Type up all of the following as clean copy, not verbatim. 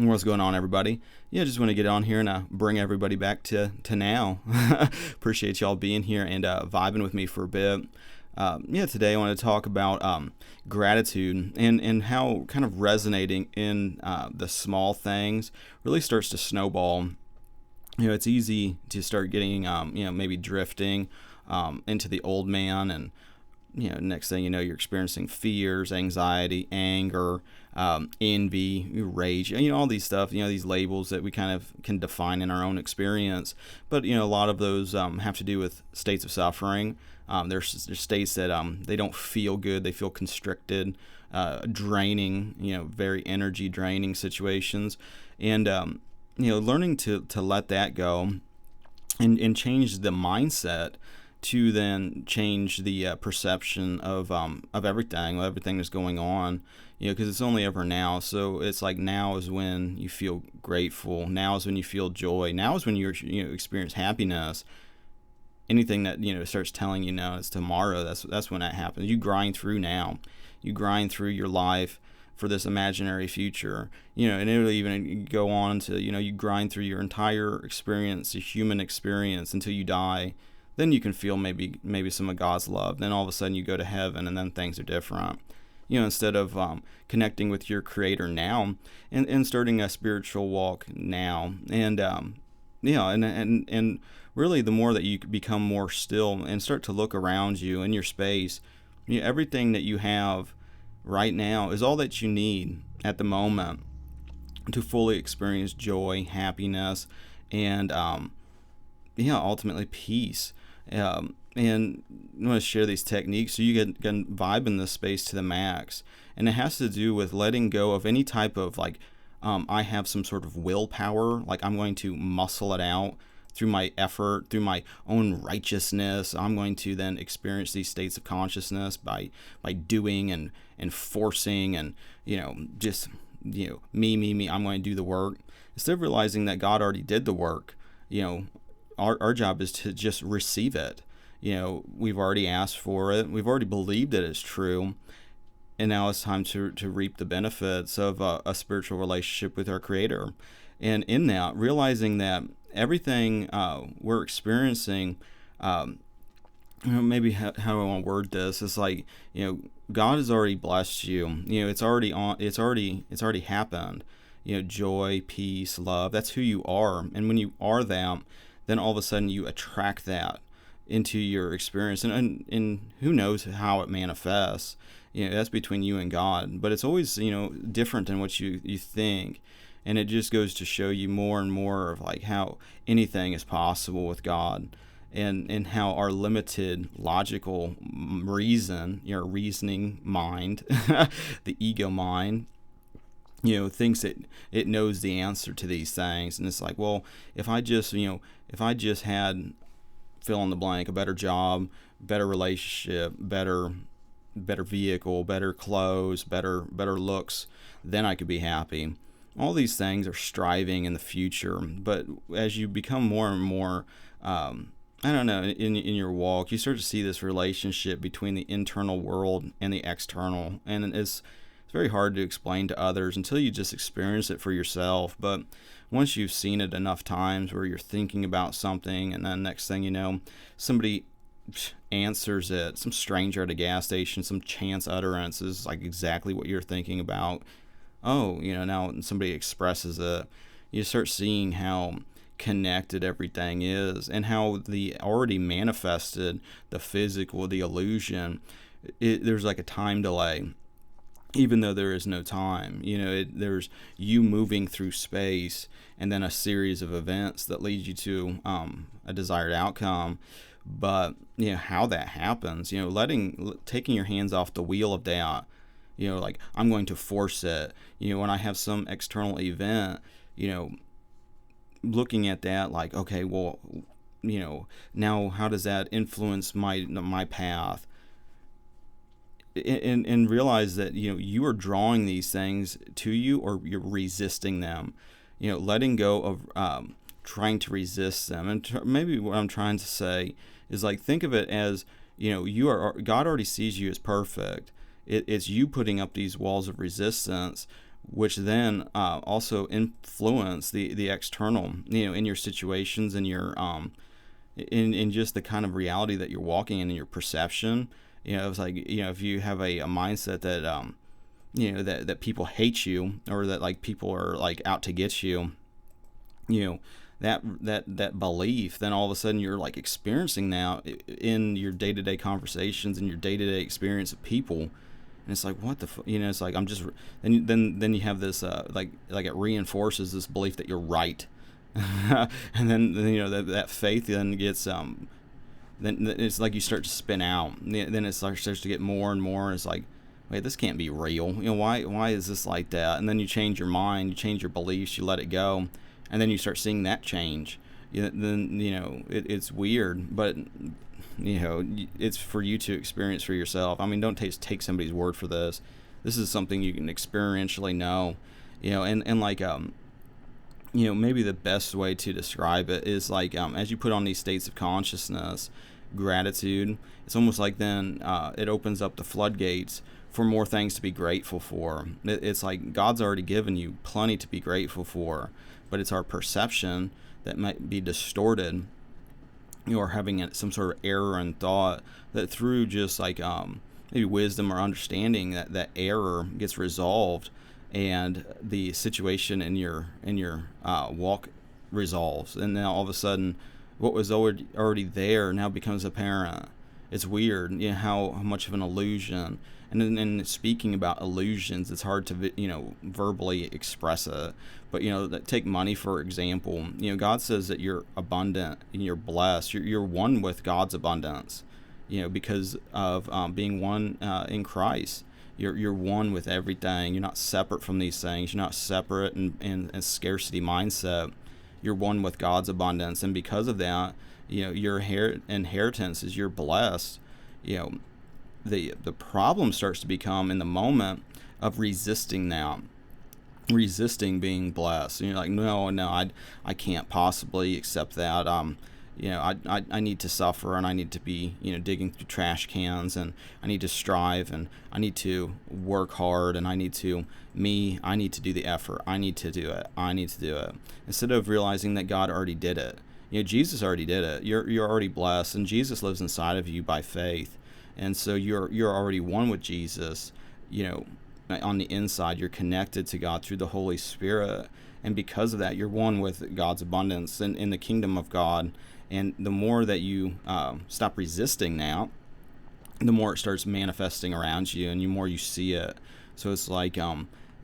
What's going on, everybody? Yeah, just want to get on here and bring everybody back to now. Appreciate y'all being here and vibing with me for a bit. Today I want to talk about gratitude and how kind of resonating in the small things really starts to snowball. It's easy to start getting, maybe drifting into the old man, and next thing you know, you're experiencing fears, anxiety, anger, envy, rage, all these stuff, these labels that we kind of can define in our own experience. But, a lot of those have to do with states of suffering. There's states that they don't feel good. They feel constricted, draining, very energy draining situations. And, learning to let that go and change the mindset to then change the perception of everything that's going on, because it's only ever now. So it's like now is when you feel grateful. Now is when you feel joy. Now is when you experience happiness. Anything that starts telling you no, it's tomorrow. That's when that happens. You grind through now. You grind through your life for this imaginary future, and it'll even go on to you grind through your entire experience, the human experience, until you die. Then you can feel maybe some of God's love. Then all of a sudden you go to heaven, and then things are different. Instead of connecting with your Creator now and starting a spiritual walk now, and really the more that you become more still and start to look around you in your space, everything that you have right now is all that you need at the moment to fully experience joy, happiness, and ultimately peace. And I want to share these techniques so you can vibe in this space to the max. And it has to do with letting go of any type of I have some sort of willpower, like I'm going to muscle it out through my effort, through my own righteousness. I'm going to then experience these states of consciousness by doing and forcing and just me. I'm going to do the work instead of realizing that God already did the work. Our job is to just receive it. We've already asked for it. We've already believed that it's true. And now it's time to reap the benefits of a spiritual relationship with our Creator. And in that, realizing that everything we're experiencing, maybe how do I want to word this? It's like, God has already blessed you. It's already happened. Joy, peace, love, that's who you are. And when you are that, then all of a sudden you attract that into your experience. And who knows how it manifests. That's between you and God. But it's always, different than what you think. And it just goes to show you more and more of how anything is possible with God. And how our limited logical reason, your reasoning mind, the ego mind, thinks it knows the answer to these things. And it's like, well, if I just had fill in the blank, a better job, better relationship, better vehicle, better clothes, better looks, then I could be happy. All these things are striving in the future. But as you become more and more, in your walk, you start to see this relationship between the internal world and the external. And it's very hard to explain to others until you just experience it for yourself. But once you've seen it enough times where you're thinking about something, and then next thing you know, somebody answers it, some stranger at a gas station, some chance utterance is like exactly what you're thinking about. Oh, now somebody expresses it, you start seeing how connected everything is, and how the already manifested, the physical, the illusion, there's like a time delay. Even though there is no time, there's you moving through space, and then a series of events that lead you to a desired outcome. But how that happens, taking your hands off the wheel of that, I'm going to force it. When I have some external event, looking at that like, okay, well, now how does that influence my path? And realize that you are drawing these things to you, or you're resisting them. Letting go of trying to resist them. And maybe what I'm trying to say is think of it as God already sees you as perfect. It's you putting up these walls of resistance which then also influence the external, in your situations, in your in just the kind of reality that you're walking in your perception. It's like, if you have a mindset that that people hate you, or that like people are like out to get you, you know that belief, then all of a sudden you're like experiencing now in your day-to-day conversations and your day-to-day experience of people. And it's like, what the it's like, I'm just, then you have this like it reinforces this belief that you're right. And then that faith then gets then it's like you start to spin out. Then it starts to get more and more. It's like, wait, this can't be real. Why is this like that? And then you change your mind, you change your beliefs, you let it go, and then you start seeing that change. Then it's weird, but it's for you to experience for yourself. I mean, don't take somebody's word for this. This is something you can experientially know. And like maybe the best way to describe it is like, as you put on these states of consciousness, gratitude, it's almost like then it opens up the floodgates for more things to be grateful for. It's like God's already given you plenty to be grateful for, but it's our perception that might be distorted, or having some sort of error in thought, that through just like maybe wisdom or understanding, that error gets resolved, and the situation in your walk resolves, and now all of a sudden what was already there now becomes apparent. It's weird, how much of an illusion. And then speaking about illusions, it's hard to verbally express it. But take money for example. God says that you're abundant and you're blessed. You're one with God's abundance. Because of being one in Christ. You're one with everything. You're not separate from these things. You're not separate in a scarcity mindset. You're one with God's abundance, and because of that, your inheritance is you're blessed. The problem starts to become in the moment of resisting being blessed. And you're like, no, I can't possibly accept that. I need to suffer, and I need to be, digging through trash cans, and I need to strive, and I need to work hard, and I need to do the effort. I need to do it. Instead of realizing that God already did it. Jesus already did it. You're already blessed, and Jesus lives inside of you by faith. And so you're already one with Jesus. On the inside, you're connected to God through the Holy Spirit. And because of that, you're one with God's abundance and in the kingdom of God. And the more that you stop resisting now, the more it starts manifesting around you, and the more you see it. So it's like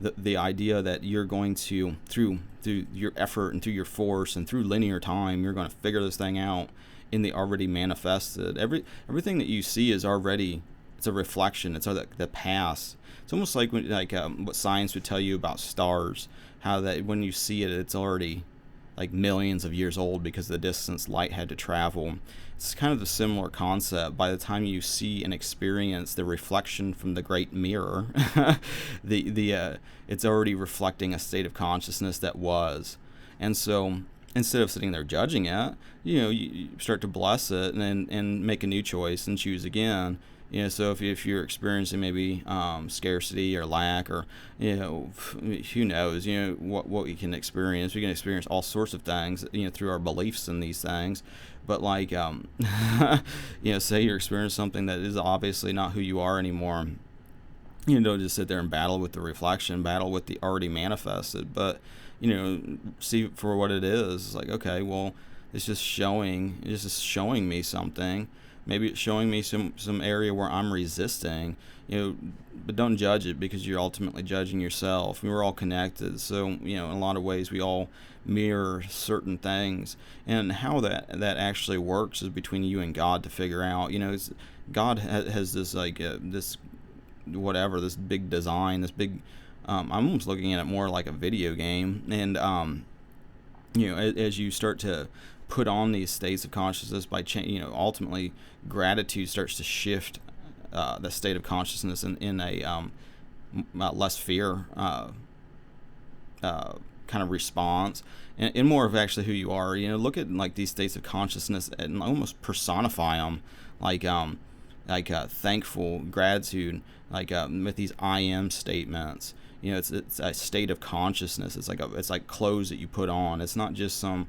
the idea that you're going to, through your effort and through your force and through linear time, you're going to figure this thing out in the already manifested. Everything that you see is already, it's a reflection. It's the past. It's almost like what science would tell you about stars, how that when you see it, it's already like millions of years old because of the distance light had to travel. It's kind of a similar concept. By the time you see and experience the reflection from the great mirror, it's already reflecting a state of consciousness that was. And so instead of sitting there judging it, you start to bless it and make a new choice and choose again. So if you're experiencing maybe scarcity or lack, or who knows, what we can experience. We can experience all sorts of things, through our beliefs in these things. But like, say you're experiencing something that is obviously not who you are anymore. Don't just sit there and battle with the reflection, battle with the already manifested, but see for what it is. It's like, okay, well, it's just showing me something. Maybe it's showing me some area where I'm resisting, but don't judge it, because you're ultimately judging yourself. We're all connected. So, in a lot of ways we all mirror certain things, and how that actually works is between you and God to figure out. God has this this big design, this big, I'm almost looking at it more like a video game. And, as you start to put on these states of consciousness by ultimately gratitude starts to shift the state of consciousness in a less fear kind of response, and more of actually who you are. Look at like these states of consciousness and almost personify them, like thankful, gratitude, with these I am statements. It's a state of consciousness. It's like clothes that you put on. It's not just some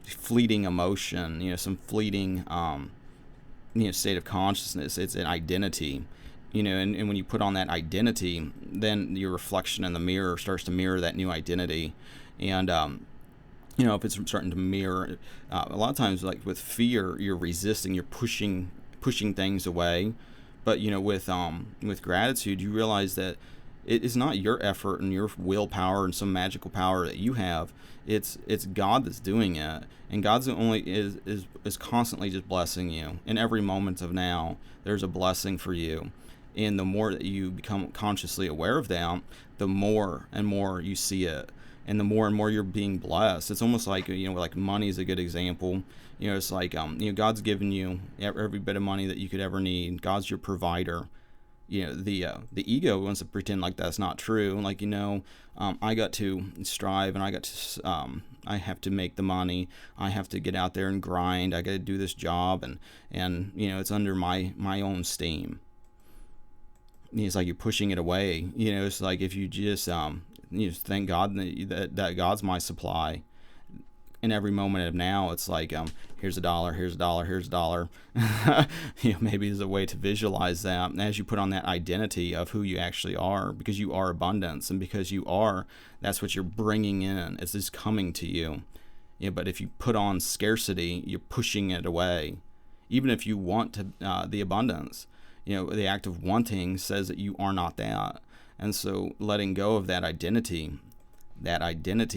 fleeting emotion, some fleeting state of consciousness. It's an identity, and when you put on that identity, then your reflection in the mirror starts to mirror that new identity. And if it's starting to mirror, a lot of times, like with fear, you're resisting, you're pushing things away. But with gratitude, you realize that it is not your effort and your willpower and some magical power that you have. It's God that's doing it, and God's only is constantly just blessing you in every moment of now. There's a blessing for you, and the more that you become consciously aware of that, the more and more you see it, and the more and more you're being blessed. It's almost like like money is a good example. It's like God's given you every bit of money that you could ever need. God's your provider. The ego wants to pretend like that's not true. Like, I got to strive, and I have to make the money. I have to get out there and grind. I got to do this job, and it's under my own steam. It's like you're pushing it away. It's like if you just thank God that God's my supply. In every moment of now, it's like here's $1, here's $1, here's $1. Maybe as a way to visualize that. And as you put on that identity of who you actually are, because you are abundance, and because you are, that's what you're bringing in. It's just coming to you. But if you put on scarcity, you're pushing it away. Even if you want the abundance, the act of wanting says that you are not that. And so letting go of that identity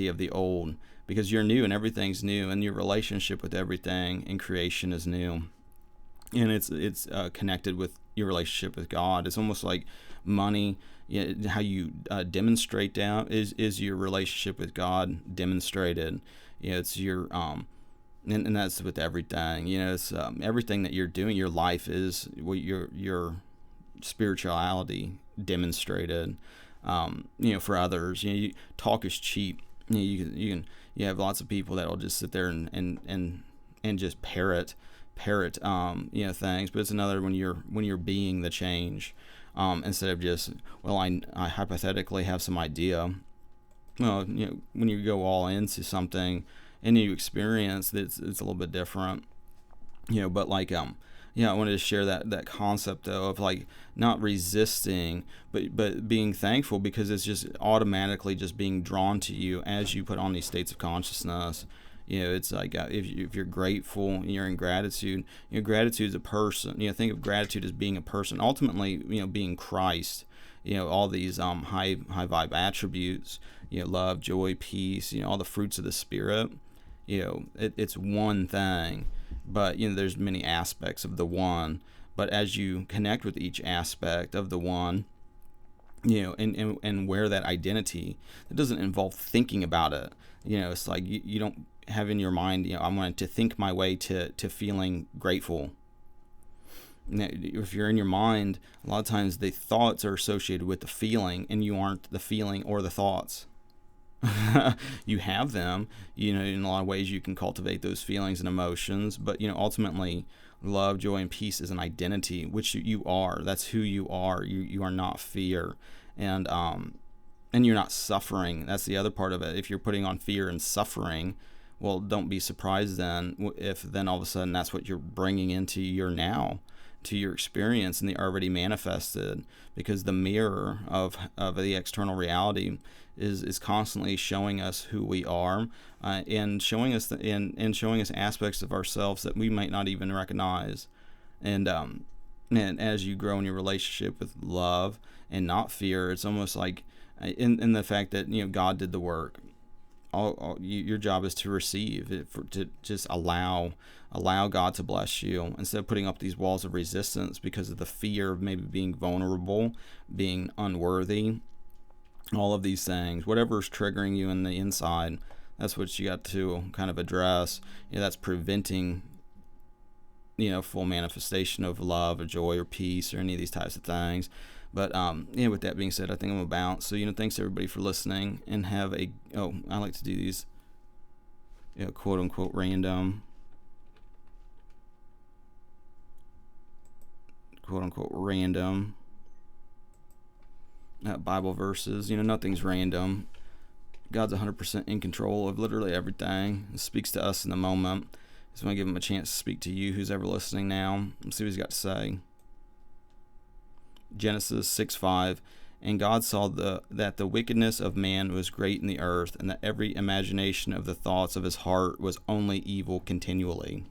of the old, because you're new and everything's new, and your relationship with everything in creation is new, and it's connected with your relationship with God. It's almost like money. How you demonstrate that is your relationship with God demonstrated. It's your and that's with everything. It's everything that you're doing. Your life is what your spirituality demonstrated. For others, talk is cheap. You have lots of people that will just sit there and just parrot things, but it's another when you're being the change, instead of just, well, I hypothetically have some idea. Well, when you go all into something and you experience it's a little bit different. But like I wanted to share that concept though of like not resisting, but being thankful, because it's just automatically just being drawn to you as you put on these states of consciousness. It's like if you're grateful and you're in gratitude, gratitude is a person. Think of gratitude as being a person. Ultimately, being Christ. All these high vibe attributes. Love, joy, peace. All the fruits of the Spirit. It's one thing. But there's many aspects of the one. But as you connect with each aspect of the one, and wear that identity, it doesn't involve thinking about it. It's like you don't have in your mind, I'm going to think my way to feeling grateful. Now, if you're in your mind, a lot of times the thoughts are associated with the feeling, and you aren't the feeling or the thoughts. You have them, in a lot of ways you can cultivate those feelings and emotions, but ultimately love, joy, and peace is an identity, which you are. That's who you are. You are not fear, and you're not suffering. That's the other part of it. If you're putting on fear and suffering, well, don't be surprised then if then all of a sudden that's what you're bringing into your now, to your experience, and the already manifested, because the mirror of the external reality is constantly showing us who we are, and showing us showing us aspects of ourselves that we might not even recognize. And as you grow in your relationship with love and not fear, it's almost like in the fact that God did the work. Your job is to receive it, to just allow God to bless you, instead of putting up these walls of resistance because of the fear of maybe being vulnerable, being unworthy, all of these things. Whatever's triggering you in the inside, that's what you got to kind of address. That's preventing full manifestation of love or joy or peace or any of these types of things. But with that being said, I think I'm gonna bounce. So thanks everybody for listening, and have a I like to do these quote unquote random Bible verses. Nothing's random. God's 100% in control of literally everything. He speaks to us in the moment. Just want to give him a chance to speak to you, who's ever listening now. Let's see what he's got to say. Genesis 6:5. And God saw that the wickedness of man was great in the earth, and that every imagination of the thoughts of his heart was only evil continually.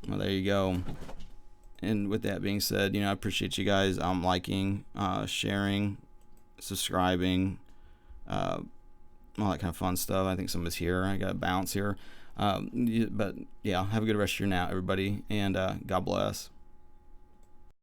Well, there you go. And with that being said, I appreciate you guys liking, sharing, subscribing, all that kind of fun stuff. I think somebody's here. I got to bounce here. But yeah, have a good rest of your night, everybody, and God bless.